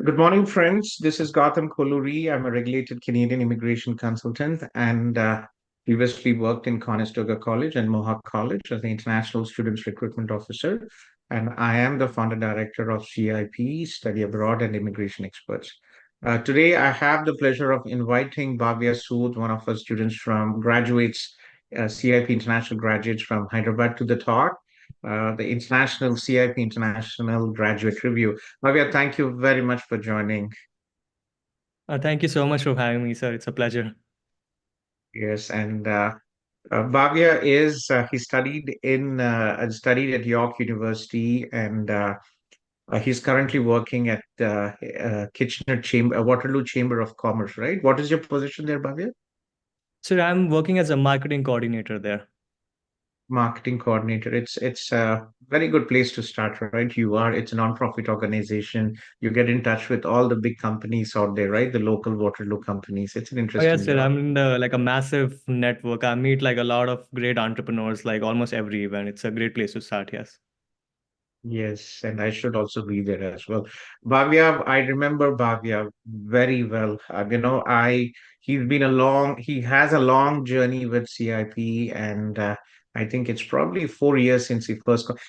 Good morning, friends. This is Gautham Kolluri. I'm a regulated Canadian immigration consultant and previously worked in Conestoga College and Mohawk College as the International Students Recruitment Officer. And I am the founder director of CIP, Study Abroad and Immigration Experts. Today, I have the pleasure of inviting Bhavya Sood, one of our students from graduates, CIP international graduates from Hyderabad, to the talk, the International CIP International Graduate Review. Bhavya, thank you very much for joining. Thank you so much for having me, sir. It's a pleasure. Yes, and Bhavya he studied at York University, and he's currently working at Kitchener Chamber, Waterloo Chamber of Commerce, right? What is your position there, Bhavya? So I'm working as a marketing coordinator there. Marketing coordinator. It's a very good place to start, right? It's a non-profit organization. You get in touch with all the big companies out there, right? The local Waterloo companies. It's an Oh yes, interesting sir. job. I'm in like a massive network. I meet like a lot of great entrepreneurs, like almost every event. It's a great place to start. Yes. Yes, and I should also be there as well. Bhavya, I remember Bhavya very well. He has a long journey with CIP, and I think it's probably 4 years since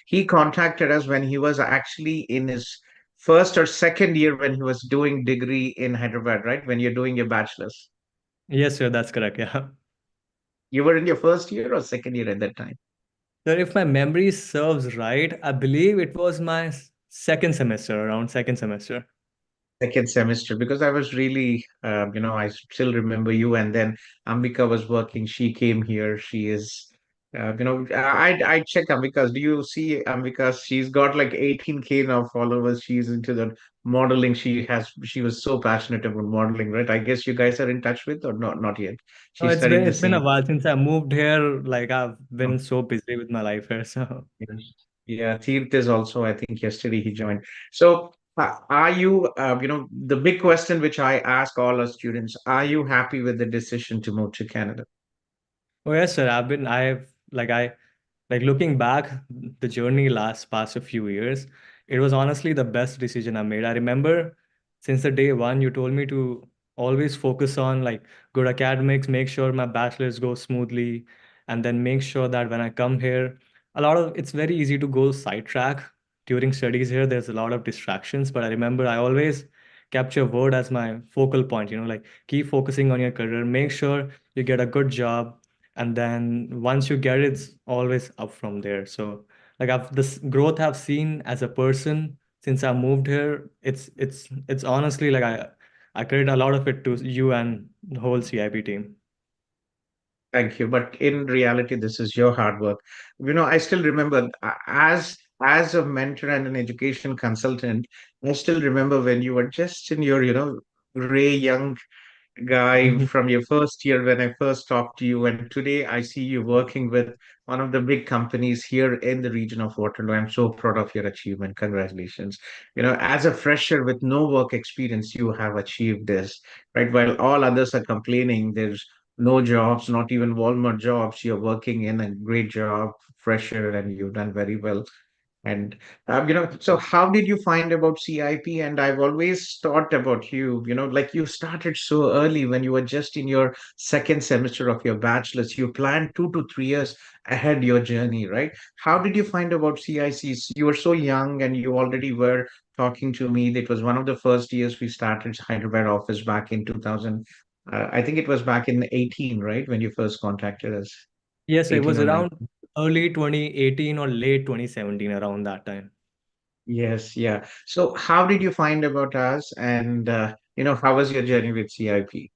he contacted us when he was actually in his first or second year when he was doing degree in Hyderabad, right? When you're doing your bachelor's. Yes, sir. That's correct. Yeah. You were in your first year or second year at that time? So if my memory serves right, I believe it was my second semester, around second semester. Second semester because I was really, I still remember you. And then Ambika was working. She came here. She is, I check Ambika's. Do you see Ambika? She's got like 18K now followers. She's into the modeling. She was so passionate about modeling, right? I guess you guys are in touch with or not yet. Oh, She studied the it's been a same. while since I moved here. Like I've been so busy with my life here. So Yes. Yeah, Teert is also, I think yesterday he joined. So, are you, the big question which I ask all our students, are you happy with the decision to move to Canada? oh yes, sir. Like looking back, the journey last past a few years, it was honestly the best decision I made. I remember since the day one, you told me to always focus on like good academics, make sure my bachelor's goes smoothly, and then make sure that when I come here, it's very easy to go sidetrack during studies here. There's a lot of distractions, but I remember I always kept your word as my focal point, like keep focusing on your career, make sure you get a good job, and then once you get it, it's always up from there. So like I've this growth I've seen as a person since I moved here, it's honestly like I credit a lot of it to you and the whole CIP team. Thank you. But in reality, this is your hard work. I still remember as a mentor and an education consultant, I still remember when you were just in your, gray young guy from your first year when I first talked to you. And today I see you working with one of the big companies here in the region of Waterloo. I'm so proud of your achievement. Congratulations. As a fresher with no work experience, you have achieved this, right? While all others are complaining, there's no jobs, not even Walmart jobs. You're working in a great job, fresher, and you've done very well. And so how did you find about CIP? And I've always thought about you, like you started so early when you were just in your second semester of your bachelor's. You planned 2 to 3 years ahead your journey, right? How did you find about CICs? You were so young and you already were talking to me. That was one of the first years we started Hyderabad office back in 2000. I think it was back in 18, right? When you first contacted us, Yes, it 18 was or around 19. early 2018 or late 2017, around that time. Yes, yeah. So how did you find about us and how was your journey with CIP?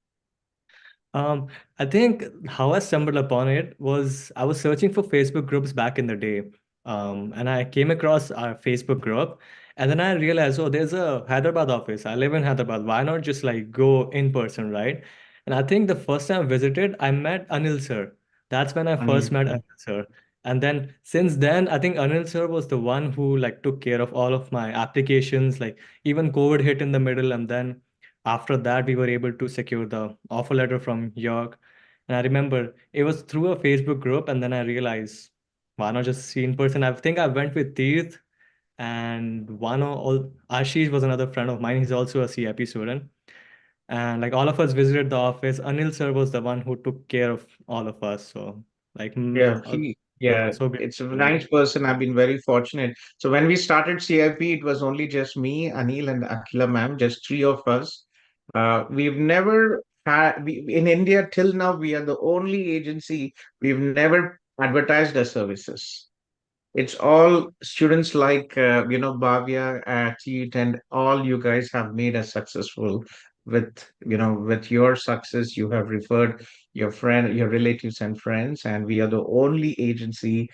Um, I think how I stumbled upon it was I was searching for Facebook groups back in the day. And I came across our Facebook group, and then I realized, oh, there's a Hyderabad office. I live in Hyderabad. Why not just like go in person, right? And I think the first time I visited, I met Anil sir. That's when I first Anil. met Anil sir. And then since then, I think Anil sir was the one who like took care of all of my applications. Like even COVID hit in the middle, and then after that, we were able to secure the offer letter from York. And I remember it was through a Facebook group, and then I realized, why not just see in person? I think I went with Teeth, and Ashish was another friend of mine. He's also a CIP student. And like all of us visited the office. Anil sir was the one who took care of all of us. So like Yeah, so it's a grateful. nice person. I've been very fortunate. So when we started CIP, it was only just me, Anil, and Akila ma'am, just three of us. We've never had, in India till now, we are the only agency, we've never advertised our services. It's all students like, Bhavya, Cheat, and all you guys have made us successful with your success. You have referred your relatives and friends, and we are the only agency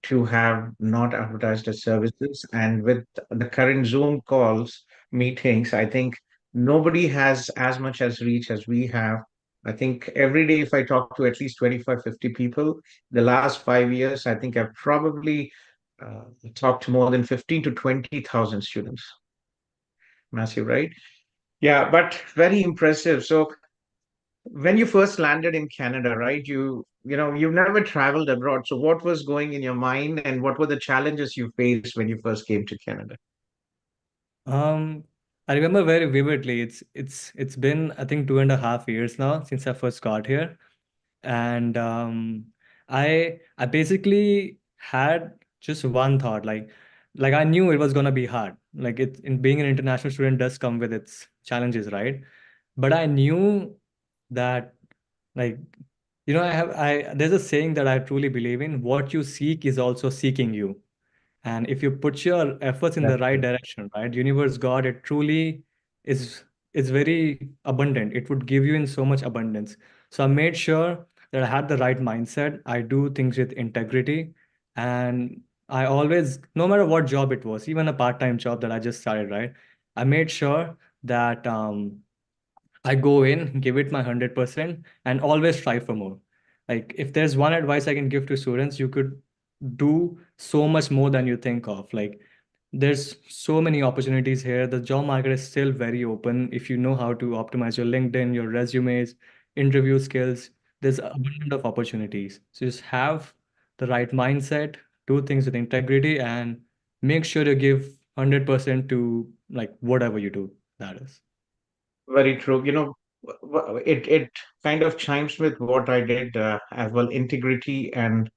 to have not advertised as services. And with the current Zoom calls, meetings, I think nobody has as much as reach as we have. I think every day, if I talk to at least 25, 50 people, the last 5 years, I think I've probably talked to more than 15 to 20,000 students. Massive, right? Yeah, but very impressive. So when you first landed in Canada, right? You've never traveled abroad. So what was going in your mind, and what were the challenges you faced when you first came to Canada? Um, I remember very vividly. It's been I think 2.5 years now since I first got here, and I basically had just one thought, like I knew it was gonna be hard. Like it in being an international student does come with its challenges, right? But I knew that like I there's a saying that I truly believe in: what you seek is also seeking you. And if you put your efforts in the That's right true. direction, right, universe, God, it truly is very abundant. It would give you in so much abundance. So I made sure that I had the right mindset. I do things with integrity. And I always, no matter what job it was, even a part-time job that I just started, right, I made sure that I go in, give it my 100%, and always try for more. Like, if there's one advice I can give to students, you could do so much more than you think of. Like, there's so many opportunities here. The job market is still very open. If you know how to optimize your LinkedIn, your resumes, interview skills, there's abundant of opportunities. So just have the right mindset, do things with integrity, and make sure to give 100% to like whatever you do. That is. Very true. It kind of chimes with what I did as well. Integrity and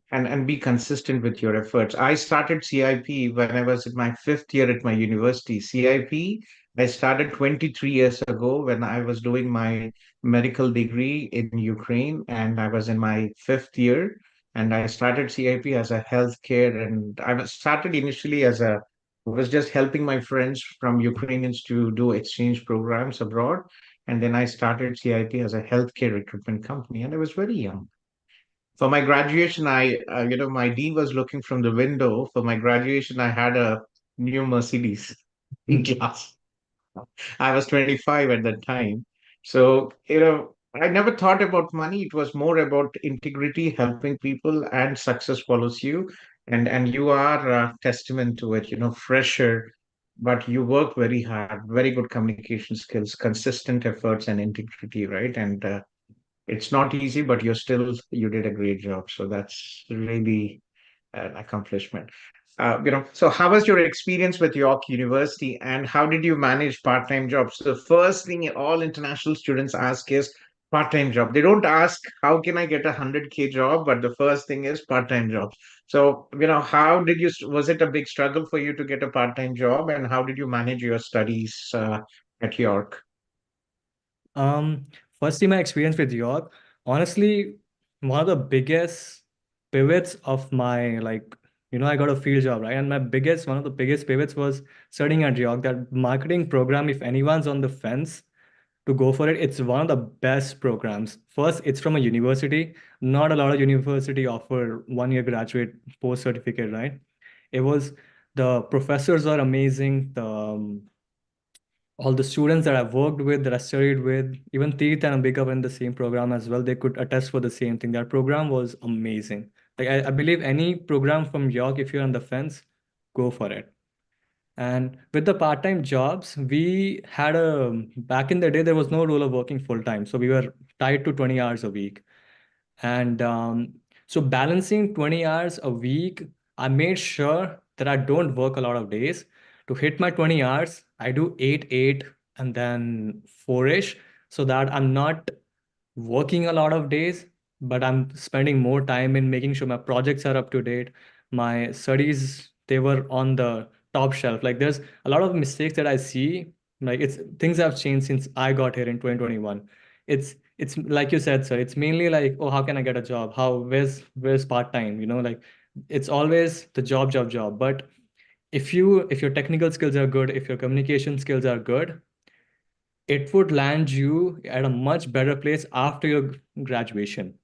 and be consistent with your efforts. I started CIP when I was in my fifth year at my university. CIP, I started 23 years ago when I was doing my medical degree in Ukraine, and I was in my fifth year. And I started CIP as a healthcare, and started initially as a I was just helping my friends from Ukrainians to do exchange programs abroad. And then I started CIP as a healthcare recruitment company, and I was very young. For my graduation, my dean was looking from the window. For my graduation, I had a new Mercedes in class. I was 25 at that time. So, I never thought about money. It was more about integrity, helping people, and success follows you. And you are a testament to it, fresher, but you work very hard, very good communication skills, consistent efforts, and integrity, right? And it's not easy, but you did a great job. So that's really an accomplishment. So how was your experience with York University, and how did you manage part-time jobs? The first thing all international students ask is part-time job. They don't ask how can I get a 100K job, but the first thing is part-time jobs. So, how did was it a big struggle for you to get a part-time job, and how did you manage your studies at York? Um, Firstly, my experience with York, honestly, one of the biggest pivots of my I got a field job, right? And one of the biggest pivots was studying at York. That marketing program, if anyone's on the fence to go for it, it's one of the best programs. First, it's from a university. Not a lot of university offer 1 year graduate post certificate, right? It was the professors are amazing. The all the students that I've worked with, that I studied with, even Teeth and Ambika were in the same program as well. They could attest for the same thing. That program was amazing. Like I believe any program from York, if you're on the fence, go for it. And with the part-time jobs, we had back in the day, there was no rule of working full-time. So we were tied to 20 hours a week. And so balancing 20 hours a week, I made sure that I don't work a lot of days. To hit my 20 hours, I do 8, and then 4-ish, so that I'm not working a lot of days, but I'm spending more time in making sure my projects are up to date. My studies, they were on the top shelf. Like there's a lot of mistakes that I see. Like it's things have changed since I got here in 2021. It's like you said, sir. It's mainly like, oh, how can I get a job? How where's part-time? Like it's always the job. But if your technical skills are good, if your communication skills are good, it would land you at a much better place after your graduation.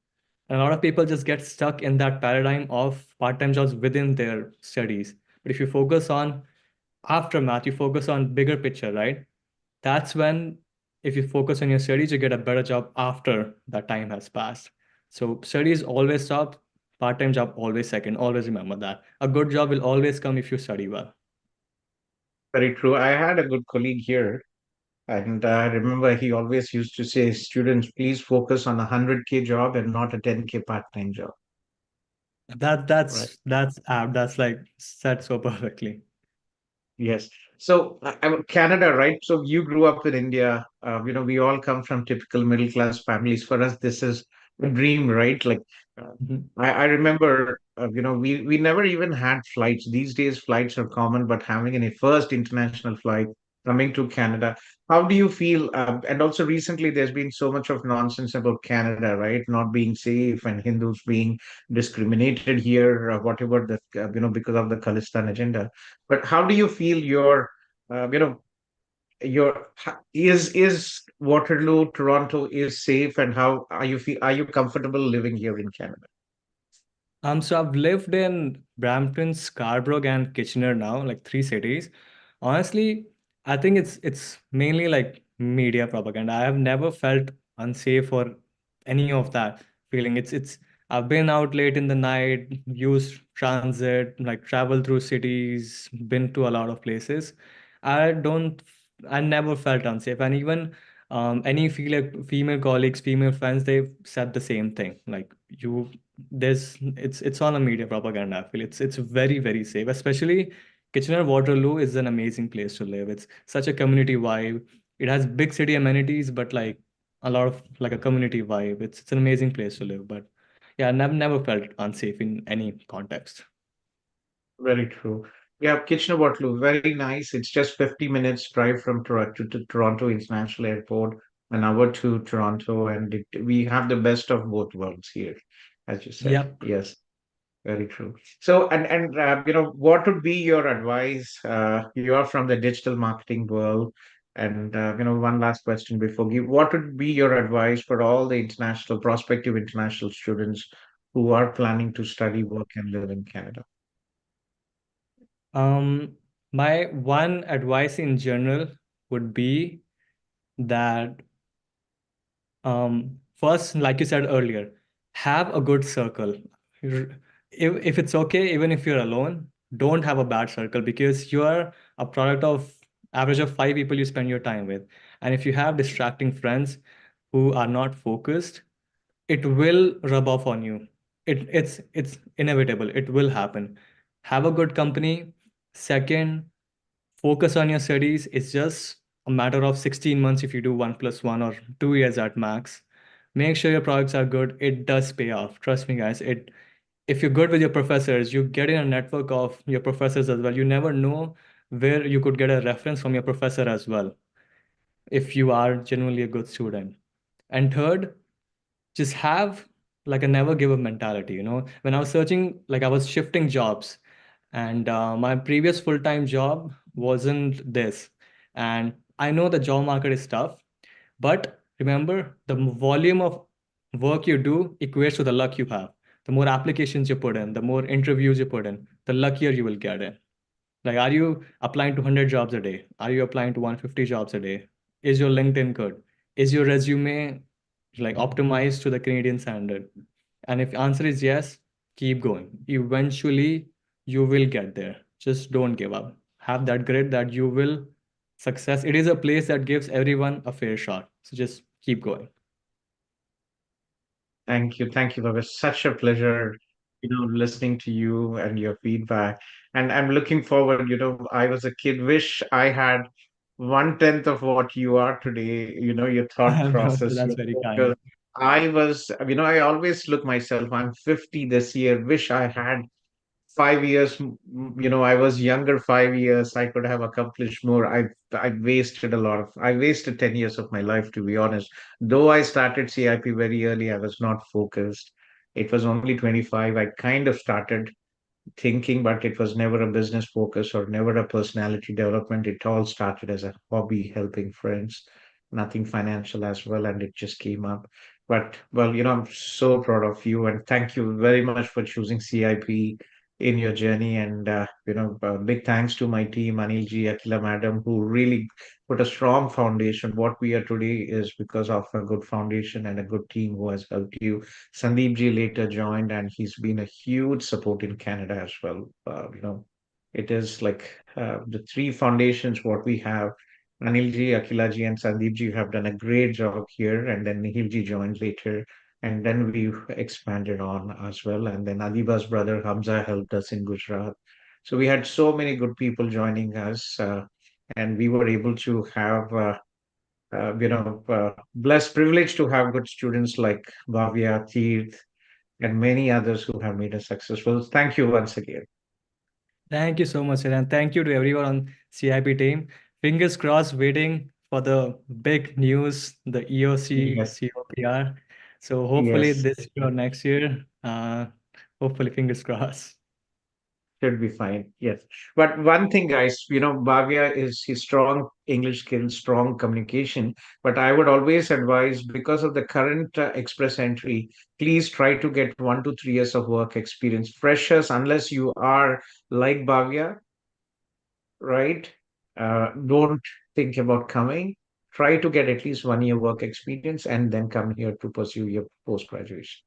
And a lot of people just get stuck in that paradigm of part-time jobs within their studies. But if you focus on aftermath, you focus on bigger picture, right? That's when, if you focus on your studies, you get a better job after that time has passed. So studies always top, part-time job always second. Always remember that. A good job will always come if you study well. Very true. I had a good colleague here, and I remember he always used to say, students, please focus on a 100K job and not a 10K part-time job. That Right. that's apt. That's like said so perfectly. Yes. So, Canada, right? So you grew up in India. We all come from typical middle class families. For us, this is a dream, right? Like, uh, Mhm. I remember, we never even had flights. These days, flights are common, but having a first international flight coming to Canada, how do you feel? And also, recently, there's been so much of nonsense about Canada, right? Not being safe and Hindus being discriminated here, whatever because of the Khalistan agenda. But how do you feel uh, you know, is Waterloo, Toronto is safe, and how are you comfortable living here in Canada? So I've lived in Brampton, Scarborough, and Kitchener now, like three cities. Honestly, I think it's mainly like media propaganda. I have never felt unsafe or any of that feeling. It's I've been out late in the night, used transit, like traveled through cities, been to a lot of places. I don't I never felt unsafe. And even any female colleagues, female friends, they've said the same thing. Like you there's it's on a media propaganda. I feel it's very, very safe. Especially Kitchener Waterloo is an amazing place to live. It's such a community vibe. It has big city amenities, but like a lot of like a community vibe. It's an amazing place to live. But yeah, I've never felt unsafe in any context. Very true. Yeah, Kitchener-Waterloo, very nice. It's just 50 minutes drive from Toronto to Toronto International Airport, an hour to Toronto, and we have the best of both worlds here, as you said. Yep. Yes. Very true. So, what would be your advice? You are from the digital marketing world, and one last question before you. What would be your advice for all the international, prospective international students who are planning to study, work, and live in Canada? Um, my one advice in general would be that first, like you said earlier, have a good circle. If it's okay, even if you're alone, don't have a bad circle because you are a product of average of 5 people you spend your time with. And if you have distracting friends who are not focused, it will rub off on you. It's inevitable. It will happen. Have a good company. Second, focus on your studies. It's just a matter of 16 months if you do 1+1 or 2 years at max. Make sure your products are good. It does pay off. Trust me, guys. If you're good with your professors, you get in a network of your professors as well. You never know where you could get a reference from your professor as well if you are genuinely a good student. And third, just have like a never give up mentality. When I was searching, like I was shifting jobs, and my previous full-time job wasn't this. And I know the job market is tough, but remember, the volume of work you do equates to the luck you have. The more applications you put in, the more interviews you put in, the luckier you will get in. Like, are you applying to 100 jobs a day? Are you applying to 150 jobs a day? Is your LinkedIn good? Is your resume like optimized to the Canadian standard? And if answer is yes, keep going. Eventually, you will get there. Just don't give up. Have that grit that you will success. It is a place that gives everyone a fair shot. So just keep going. Thank you. Thank you. It was such a pleasure, listening to you and your feedback. And I'm looking forward. I was a kid. Wish I had 1/10 of what you are today. Your thought process, That's your very kind. focus. I always look myself. I'm 50 this year. Wish I had 5 years. I was younger 5 years. I could have accomplished more. I wasted 10 years of my life, to be honest. Though I started CIP very early, I was not focused. It was only 25. I kind of started thinking, but it was never a business focus or never a personality development. It all started as a hobby, helping friends, nothing financial as well, and it just came up. But well, I'm so proud of you, and thank you very much for choosing CIP in your journey. And big thanks to my team, Anilji, Akila Madam, who really put a strong foundation. What we are today is because of a good foundation and a good team who has helped you. Sandeep ji later joined, and he's been a huge support in Canada as well. It is like the three foundations what we have. Anil ji, Akila ji, and Sandeep ji have done a great job here, and then Nihil ji joined later, and then we expanded on as well. And then Adiba's brother Hamza helped us in Gujarat. So we had so many good people joining us, and we were able to have. Blessed privilege to have good students like Bhavya, Teerth, and many others who have made us successful. Thank you once again. Thank you so much, sir, and thank you to everyone on CIP team. Fingers crossed, waiting for the big news, the EOC, Yes, COPR. So hopefully yes, this year or next year, hopefully fingers crossed. should be fine. Yes. But one thing, guys, Bhavya is his strong English skills, strong communication. But I would always advise, because of the current express entry, please try to get 1 to 3 years of work experience. Freshers, unless you are like Bhavya, right? Don't think about coming. Try to get at least 1 year work experience and then come here to pursue your post graduation.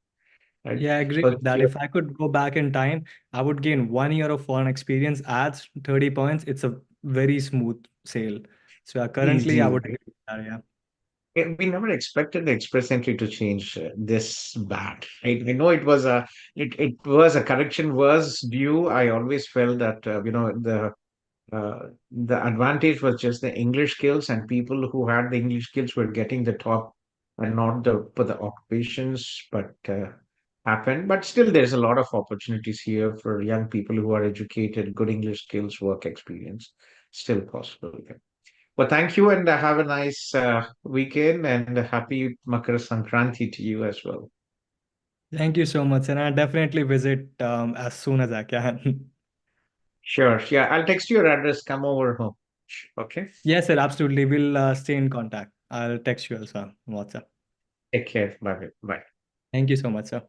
Right? Yeah, I agree But with that. If I could go back in time, I would gain 1 year of foreign experience, adds 30 points. It's a very smooth sail. So currently I easy. would Right? agree with that, yeah. We never expected the express entry to change this bad. I know it was a correction was due. I always felt that the advantage was just the English skills, and people who had the English skills were getting the top and not the for the occupations, but happened. But still, there's a lot of opportunities here for young people who are educated, good English skills, work experience, still possible. Yeah. Well, thank you, and have a nice weekend, and a happy Makar Sankranti to you as well. Thank you so much. And I'll definitely visit as soon as I can. Sure. Yeah, I'll text you your address. Come over home. Okay. Yes, sir, absolutely. We'll stay in contact. I'll text you also on WhatsApp. Take care. Bye. Bye. Thank you so much, sir.